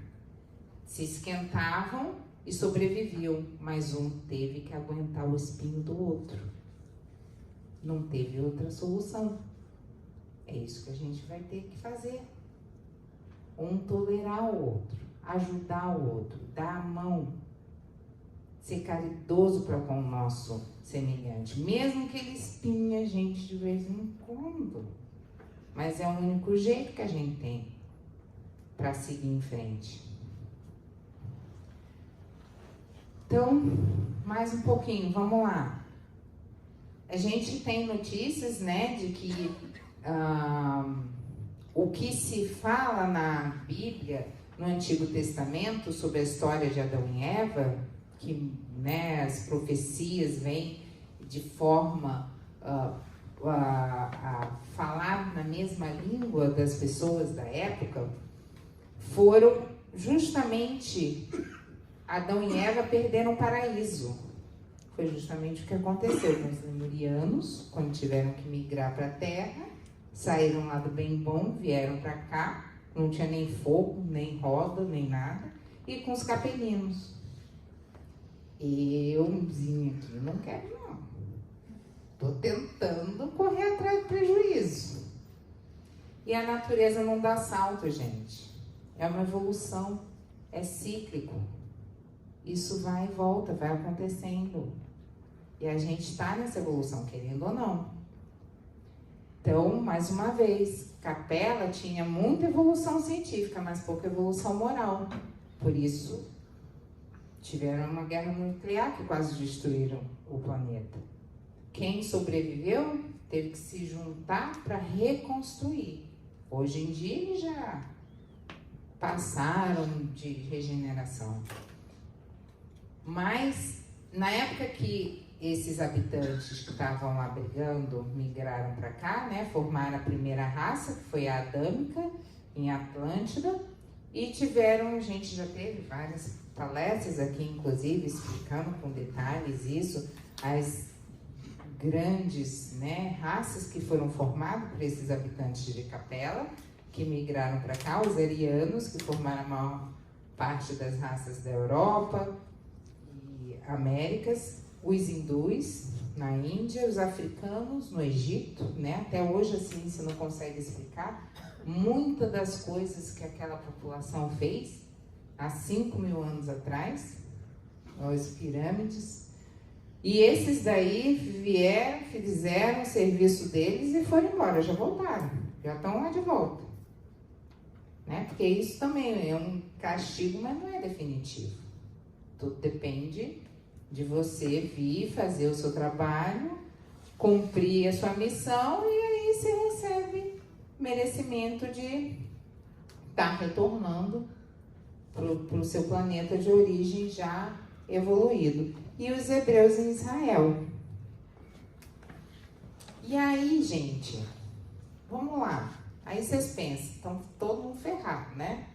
Se esquentavam e sobreviviam. Mas um teve que aguentar o espinho do outro. Não teve outra solução. É isso que a gente vai ter que fazer. Um tolerar o outro, ajudar o outro, dar a mão, ser caridoso para com o nosso semelhante, mesmo que ele espinhe a gente de vez em quando. Mas é o único jeito que a gente tem para seguir em frente. Então, mais um pouquinho, vamos lá. A gente tem notícias, né, de que o que se fala na Bíblia, no Antigo Testamento, sobre a história de Adão e Eva, que, né, as profecias vêm de forma a falar na mesma língua das pessoas da época, foram justamente Adão e Eva perderam o paraíso. Foi justamente o que aconteceu com os lemurianos, quando tiveram que migrar para a Terra. Saíram lá do bem bom, vieram para cá, não tinha nem fogo, nem roda, nem nada, e com os capelinos. Euzinho aqui, não quero não. Estou tentando correr atrás do prejuízo. E a natureza não dá salto, gente. É uma evolução, é cíclico. Isso vai e volta, vai acontecendo. E a gente está nessa evolução, querendo ou não. Então, mais uma vez, Capela tinha muita evolução científica, mas pouca evolução moral. Por isso, tiveram uma guerra nuclear que quase destruíram o planeta. Quem sobreviveu teve que se juntar para reconstruir. Hoje em dia, eles já passaram de regeneração. Mas, na época que esses habitantes que estavam lá brigando migraram para cá, né? Formaram a primeira raça, que foi a adâmica, em Atlântida, e tiveram, a gente já teve várias palestras aqui, inclusive, explicando com detalhes isso, as grandes, né, raças que foram formadas por esses habitantes de Capela, que migraram para cá, os arianos, que formaram a maior parte das raças da Europa e Américas, os hindus na Índia, os africanos no Egito, né? Até hoje a ciência não consegue explicar muitas das coisas que aquela população fez há 5.000 anos atrás, as pirâmides. E esses daí vieram, fizeram o serviço deles e foram embora, já voltaram, já estão lá de volta. Né? Porque isso também é um castigo, mas não é definitivo. Tudo depende de você vir fazer o seu trabalho, cumprir a sua missão, e aí você recebe merecimento de estar retornando para o seu planeta de origem já evoluído. E os hebreus em Israel. E aí, gente, vamos lá. Aí vocês pensam, estão todo mundo ferrado, né?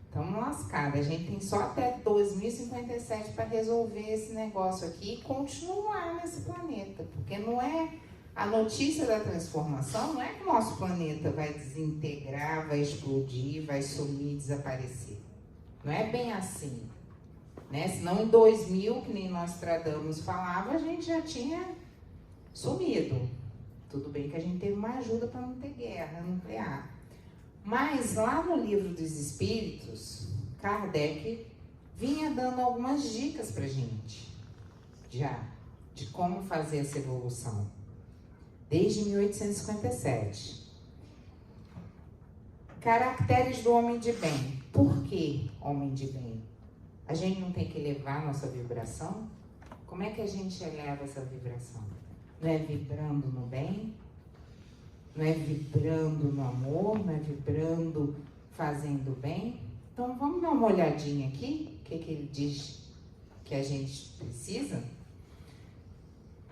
Estamos lascados. A gente tem só até 2057 para resolver esse negócio aqui e continuar nesse planeta. Porque não é a notícia da transformação, não é que o nosso planeta vai desintegrar, vai explodir, vai sumir, desaparecer. Não é bem assim. Né? Senão em 2000, que nem Nostradamus falava, a gente já tinha sumido. Tudo bem que a gente teve uma ajuda para não ter guerra nuclear. Mas lá no Livro dos Espíritos, Kardec vinha dando algumas dicas para a gente, já, de como fazer essa evolução, desde 1857. Caracteres do homem de bem. Por que homem de bem? A gente não tem que elevar nossa vibração? Como é que a gente eleva essa vibração? Não é vibrando no bem? Não é vibrando no amor? Não é vibrando fazendo bem? Então vamos dar uma olhadinha aqui, o que ele diz que a gente precisa?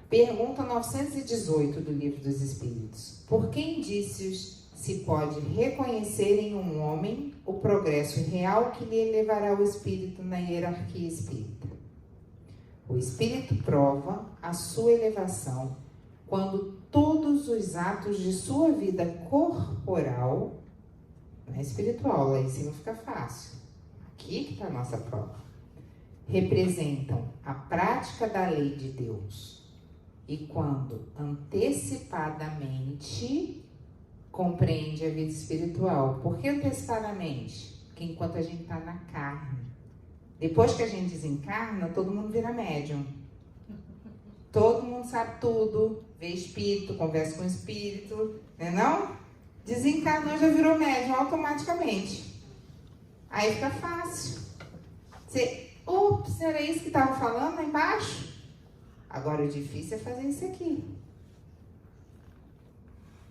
Pergunta 918 do Livro dos Espíritos. Por que indícios se pode reconhecer em um homem o progresso real que lhe elevará o espírito na hierarquia espírita? O espírito prova a sua elevação quando todos os atos de sua vida corporal, não é espiritual, lá em cima fica fácil, aqui que está a nossa prova, representam a prática da lei de Deus. E quando antecipadamente compreende a vida espiritual. Por que antecipadamente? Porque enquanto a gente está na carne, depois que a gente desencarna, todo mundo vira médium. Todo mundo sabe tudo, vê espírito, conversa com espírito, né não? Desencarnou, já virou médium automaticamente. Aí fica fácil. Você, ops, era isso que estava falando lá embaixo? Agora o difícil é fazer isso aqui.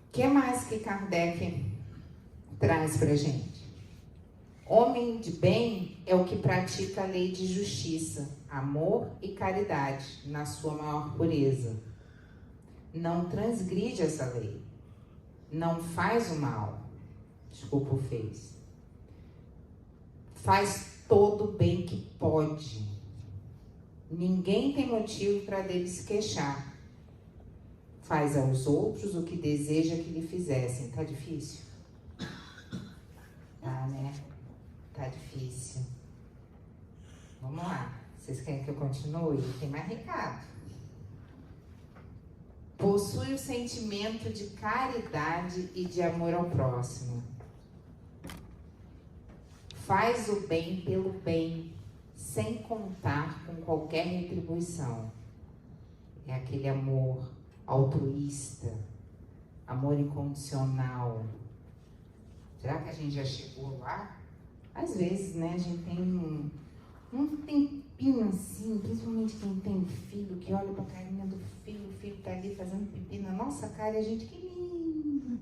O que mais que Kardec traz pra gente? Homem de bem é o que pratica a lei de justiça, amor e caridade na sua maior pureza. Não transgride essa lei. Não faz o mal. Desculpa o fez. Faz todo o bem que pode. Ninguém tem motivo para dele se queixar. Faz aos outros o que deseja que lhe fizessem. Tá difícil? Tá, né? Tá difícil. Vamos lá. Vocês querem que eu continue? Tem mais recado. Possui o sentimento de caridade e de amor ao próximo. Faz o bem pelo bem, sem contar com qualquer retribuição. É aquele amor altruísta, amor incondicional. Será que a gente já chegou lá? Às vezes, né, a gente tem um tempinho assim, principalmente quem tem filho, que olha pra carinha do filho, o filho tá ali fazendo pipi na nossa cara e a gente, que lindo,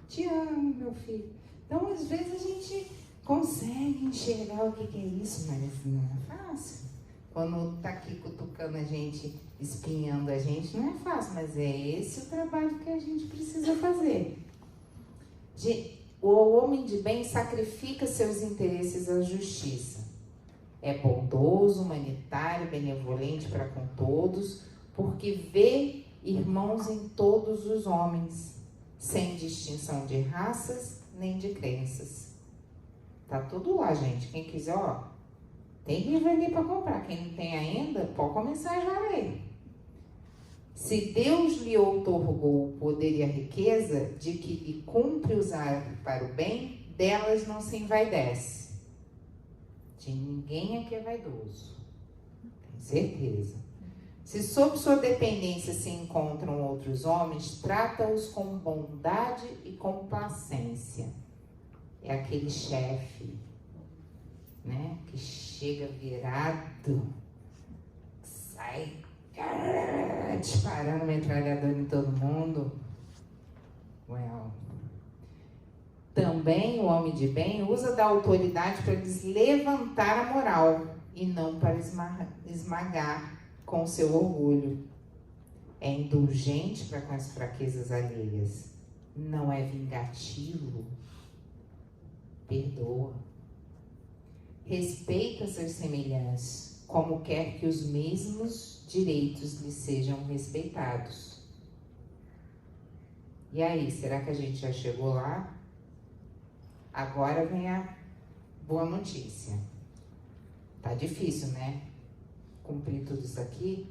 te amo, meu filho. Então, às vezes a gente consegue enxergar o que é isso, mas não é fácil. Quando tá aqui cutucando a gente, espinhando a gente, não é fácil, mas é esse o trabalho que a gente precisa fazer. O homem de bem sacrifica seus interesses à justiça. É bondoso, humanitário, benevolente para com todos, porque vê irmãos em todos os homens, sem distinção de raças nem de crenças. Tá tudo lá, gente. Quem quiser, ó, tem livro ali para comprar. Quem não tem ainda, pode começar já a ler. Se Deus lhe outorgou o poder e a riqueza de que lhe cumpre usar para o bem, delas não se envaidece. De ninguém aqui é vaidoso. Tenho certeza. Se sob sua dependência se encontram outros homens, trata-os com bondade e complacência. É aquele chefe, né, que chega virado, sai disparando metralhador em todo mundo. Well. Também o homem de bem usa da autoridade para lhes levantar a moral e não para esmagar com seu orgulho. É indulgente para com as fraquezas alheias. Não é vingativo. Perdoa. Respeita seus semelhantes, como quer que os mesmos direitos lhe sejam respeitados. E aí, será que a gente já chegou lá? Agora vem a boa notícia. Tá difícil, né? Cumprir tudo isso aqui.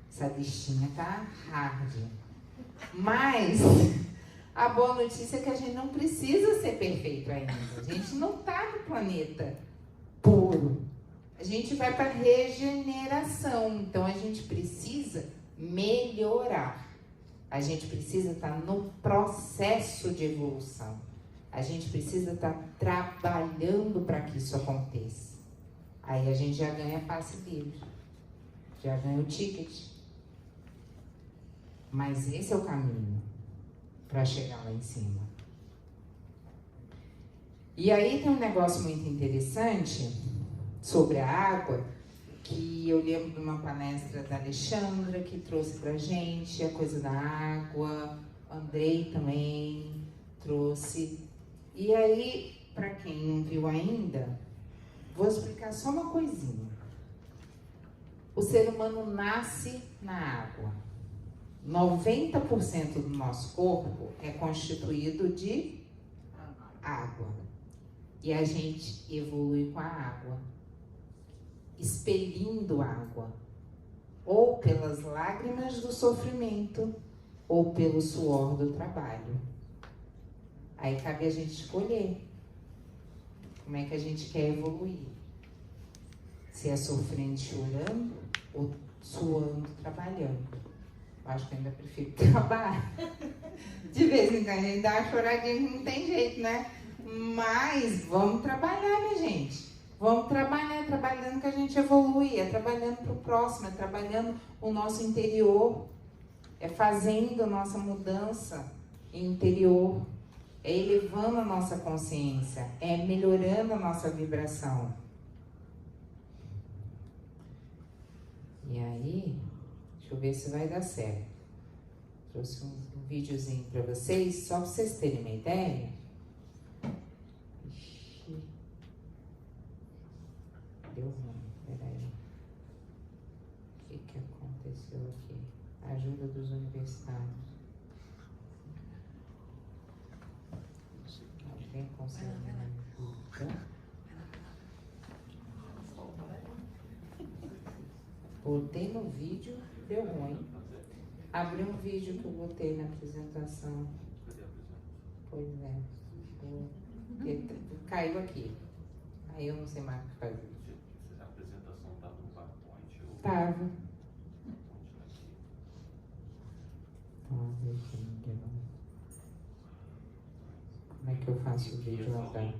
Essa listinha tá hard. Mas a boa notícia é que a gente não precisa ser perfeito ainda. A gente não tá no planeta puro. A gente vai para regeneração. Então a gente precisa melhorar. A gente precisa estar no processo de evolução. A gente precisa estar trabalhando para que isso aconteça. Aí a gente já ganha passe livre, já ganha o ticket. Mas esse é o caminho para chegar lá em cima. E aí tem um negócio muito interessante sobre a água, que eu lembro de uma palestra da Alexandra, que trouxe pra gente a coisa da água, Andrei também trouxe. E aí, para quem não viu ainda, vou explicar só uma coisinha. O ser humano nasce na água. 90% do nosso corpo é constituído de água. E a gente evolui com a água, expelindo água, ou pelas lágrimas do sofrimento, ou pelo suor do trabalho. Aí cabe a gente escolher como é que a gente quer evoluir. Se é sofrendo, chorando, ou suando, trabalhando. Eu acho que eu ainda prefiro trabalhar. De vez em quando a gente dá uma choradinha que não tem jeito, né? Mas vamos trabalhar, minha gente. Vamos trabalhar, trabalhando que a gente evolui, é trabalhando para o próximo, é trabalhando o nosso interior, é fazendo a nossa mudança interior, é elevando a nossa consciência, é melhorando a nossa vibração. E aí, deixa eu ver se vai dar certo. Trouxe um videozinho para vocês, só para vocês terem uma ideia. Deu ruim, peraí. O que aconteceu aqui? Ajuda dos universitários. Alguém consegue me ajudar? Botei no vídeo, deu ruim. Abri um vídeo que eu botei na apresentação. Pois é. Caiu aqui. Aí eu não sei mais o que fazer. A apresentação estava no PowerPoint? Estava. Como é que eu faço o vídeo rodar?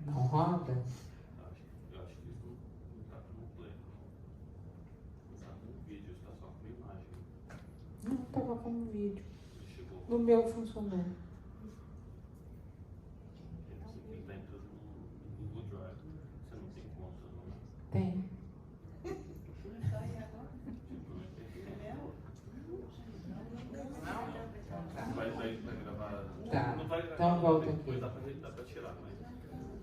Não roda? Eu acho que isso não está no play. Não está no vídeo, está só com imagem. Não, estava como vídeo. Chegou. No meu funcionou. Ele está entrando no Google Drive. Você não tem conta, não? Tem. Vai gravar. Tá. Não vai gravar. Então volta Depois aqui. dá para tirar, mas.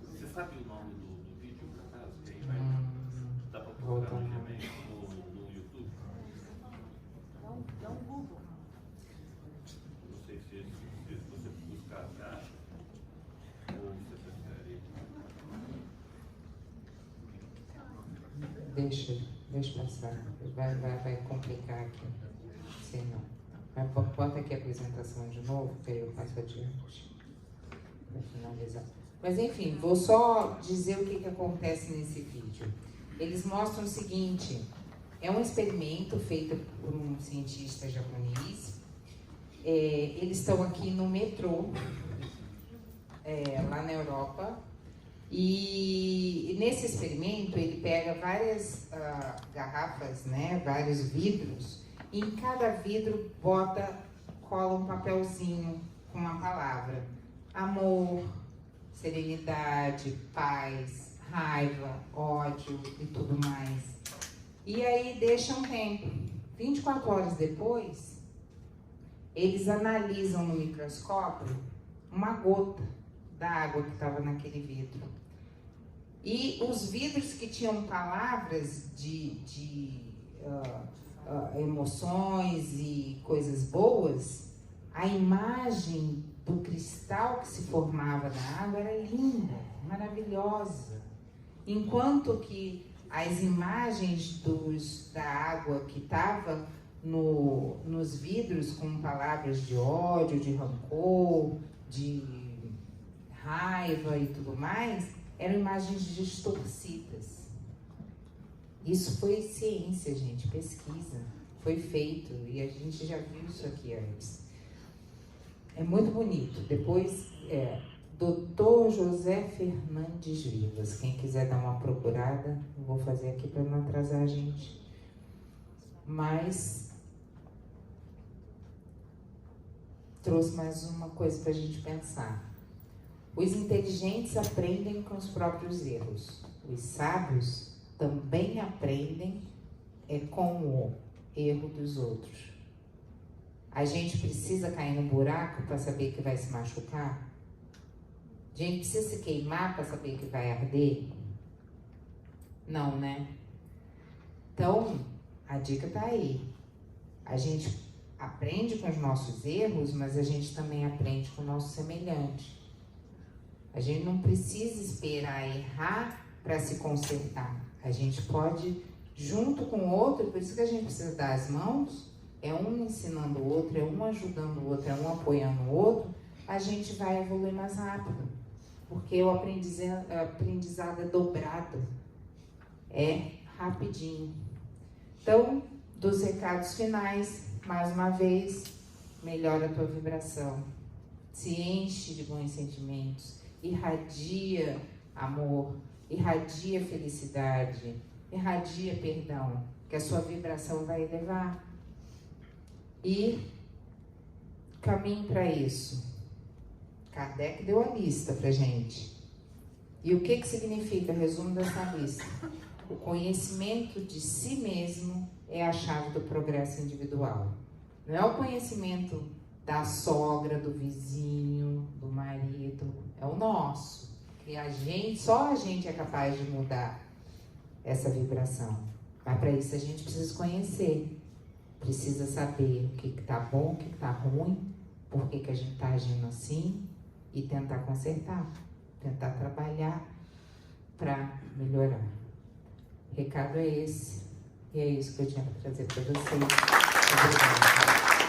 Você sabe o nome do vídeo, por acaso? Que aí vai. Dá para procurar no Gmail, no YouTube? Dá um Google. Não sei se você buscar você acha. Ou você prefere. Deixa passar. Vai complicar aqui. Sei não. Bota aqui a apresentação de novo, que aí eu passo adiante. Para finalizar. Mas enfim, vou só dizer o que acontece nesse vídeo. Eles mostram o seguinte: é um experimento feito por um cientista japonês. Eles estão aqui no metrô, lá na Europa. E nesse experimento ele pega várias garrafas, né, vários vidros. E em cada vidro cola um papelzinho com uma palavra: amor, serenidade, paz, raiva, ódio e tudo mais. E aí deixa um tempo. 24 horas depois, eles analisam no microscópio uma gota da água que estava naquele vidro. E os vidros que tinham palavras de emoções e coisas boas, a imagem do cristal que se formava na água era linda, maravilhosa. Enquanto que as imagens da água que estava nos vidros com palavras de ódio, de rancor, de raiva e tudo mais, eram imagens distorcidas. Isso foi ciência, gente, pesquisa. foi feito e a gente já viu isso aqui antes. É muito bonito. Depois, Dr. José Fernandes Vivas. Quem quiser dar uma procurada, eu vou fazer aqui para não atrasar a gente. Mas trouxe mais uma coisa para a gente pensar. Os inteligentes aprendem com os próprios erros. Os sábios também aprendem com o erro dos outros. A gente precisa cair no buraco para saber que vai se machucar? A gente precisa se queimar para saber que vai arder? Não, né? Então, a dica está aí. A gente aprende com os nossos erros, mas a gente também aprende com o nosso semelhante. A gente não precisa esperar errar para se consertar. A gente pode, junto com o outro, por isso que a gente precisa dar as mãos, é um ensinando o outro, é um ajudando o outro, é um apoiando o outro, a gente vai evoluir mais rápido. Porque o aprendizado é dobrado, é rapidinho. Então, dos recados finais, mais uma vez, melhora a tua vibração, se enche de bons sentimentos, irradia amor, irradia felicidade, irradia perdão, que a sua vibração vai elevar. E caminho para isso. Kardec deu a lista pra gente. E o que significa, resumo dessa lista? O conhecimento de si mesmo é a chave do progresso individual. Não é o conhecimento da sogra, do vizinho, do marido, é o nosso. Que só a gente é capaz de mudar essa vibração. Mas para isso a gente precisa conhecer, precisa saber o que está bom, o que está ruim, por que a gente está agindo assim e tentar consertar, tentar trabalhar para melhorar. O recado é esse, e é isso que eu tinha para trazer para vocês. Obrigada.